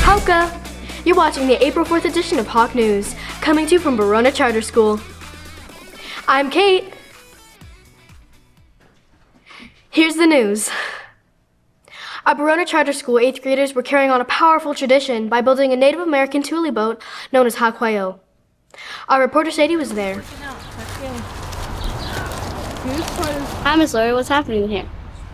Hauka! You're watching the April 4th edition of Hawk News, coming to you from Barona Charter School. I'm Kate. Here's the news. Our Barona Charter School 8th graders were carrying on a powerful tradition by building a Native American tule boat known as Hakwayo. Our reporter Sadie was there. Hi, Miss Lori. What's happening here?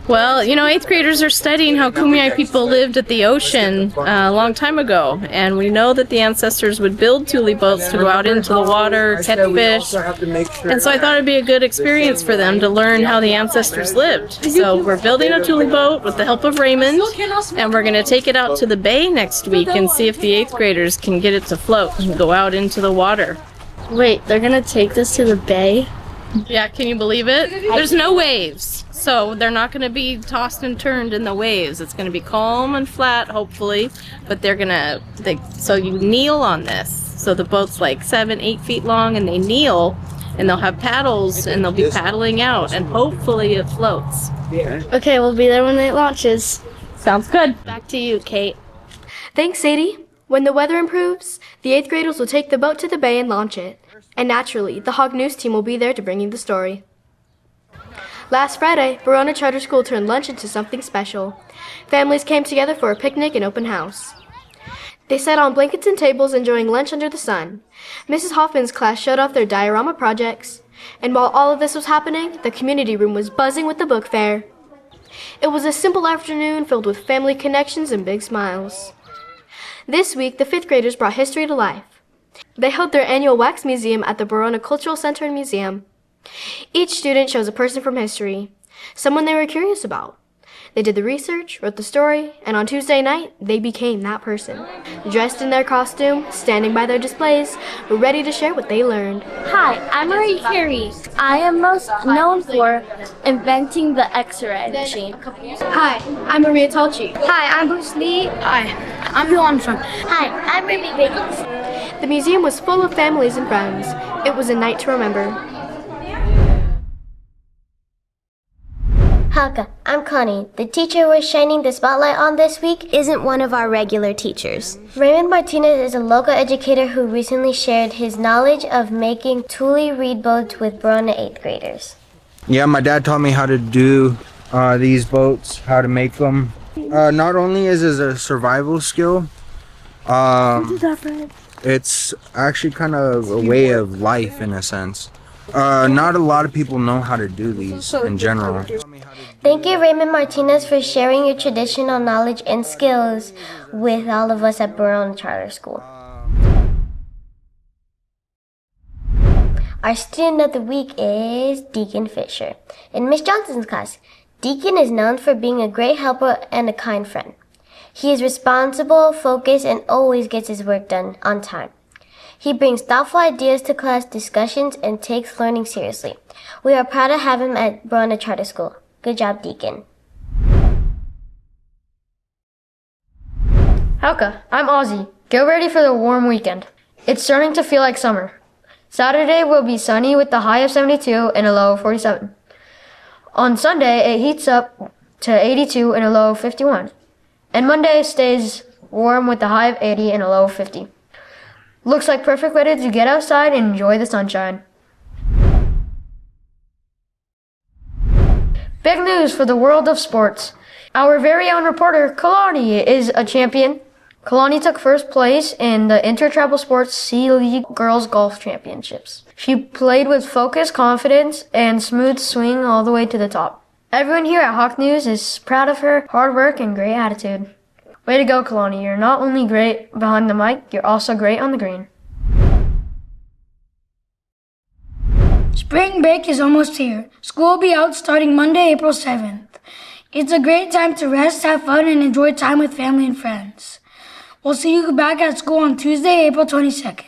Well, 8th graders are studying how Kumeyaay people lived at the ocean a long time ago, and we know that the ancestors would build tule boats to go out into the water, catch fish, and so I thought it'd be a good experience for them to learn how the ancestors lived. So we're building a tule boat with the help of Raymond, and we're going to take it out to the bay next week and see if the 8th graders can get it to float and go out into the water. Wait, they're going to take this to the bay? Yeah, can you believe it? There's no waves, so they're not going to be tossed and turned in the waves. It's going to be calm and flat, hopefully, but so you kneel on this. So the boat's like 7-8 feet long, and they kneel, and they'll have paddles, and they'll be paddling out, and hopefully it floats. Okay, we'll be there when it launches. Sounds good. Back to you, Kate. Thanks, Sadie. When the weather improves, the 8th graders will take the boat to the bay and launch it. And naturally, the Hawk News team will be there to bring you the story. Last Friday, Barona Charter School turned lunch into something special. Families came together for a picnic and open house. They sat on blankets and tables enjoying lunch under the sun. Mrs. Hoffman's class showed off their diorama projects. And while all of this was happening, the community room was buzzing with the book fair. It was a simple afternoon filled with family connections and big smiles. This week, the 5th graders brought history to life. They held their annual wax museum at the Barona Cultural Center and Museum. Each student chose a person from history, someone they were curious about. They did the research, wrote the story, and on Tuesday night, they became that person. Dressed in their costume, standing by their displays, were ready to share what they learned. Hi, I'm Marie Curie. I am most known for inventing the X-ray machine. Hi, I'm Maria Talchi. Hi, I'm Bruce Lee. Hi, I'm Bill Armstrong. Hi, I'm Ruby Biggins. The museum was full of families and friends. It was a night to remember. Hauka, I'm Connie. The teacher we're shining the spotlight on this week isn't one of our regular teachers. Raymond Martinez is a local educator who recently shared his knowledge of making tule reed boats with Barona 8th graders. Yeah, my dad taught me how to do these boats, how to make them. Not only is it a survival skill, it's actually kind of a way of life in a sense. Not a lot of people know how to do these in general. Thank you, Raymond Martinez, for sharing your traditional knowledge and skills with all of us at Barona Charter School. Our student of the week is Deacon Fisher. In Miss Johnson's class, Deacon is known for being a great helper and a kind friend. He is responsible, focused, and always gets his work done on time. He brings thoughtful ideas to class discussions and takes learning seriously. We are proud to have him at Barona Charter School. Good job, Deacon. Hauka, I'm Ozzy. Get ready for the warm weekend. It's starting to feel like summer. Saturday will be sunny with the high of 72 and a low of 47. On Sunday, it heats up to 82 and a low of 51. And Monday stays warm with a high of 80 and a low of 50. Looks like perfect weather to get outside and enjoy the sunshine. Big news for the world of sports. Our very own reporter, Kalani, is a champion. Kalani took first place in the Inter-Tribal Sports C-League Girls Golf Championships. She played with focus, confidence, and smooth swing all the way to the top. Everyone here at Hawk News is proud of her hard work and great attitude. Way to go, Kalani. You're not only great behind the mic, you're also great on the green. Spring break is almost here. School will be out starting Monday, April 7th. It's a great time to rest, have fun, and enjoy time with family and friends. We'll see you back at school on Tuesday, April 22nd.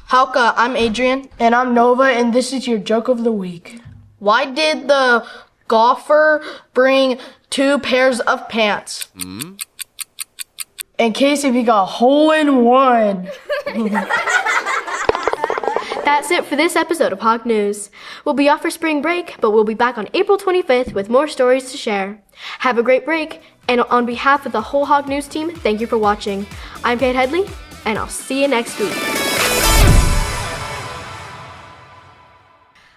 Hauka, I'm Adrian. And I'm Nova, and this is your joke of the week. Why did the golfer bring 2 pairs of pants? In case if he got hole in one. That's it for this episode of Hog News. We'll be off for spring break, but we'll be back on April 25th with more stories to share. Have a great break, and on behalf of the whole Hog News team, thank you for watching. I'm Kate Headley, and I'll see you next week.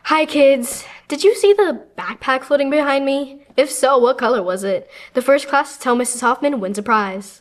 Hi kids! Did you see the backpack floating behind me? If so, what color was it? The first class to tell Mrs. Hoffman wins a prize.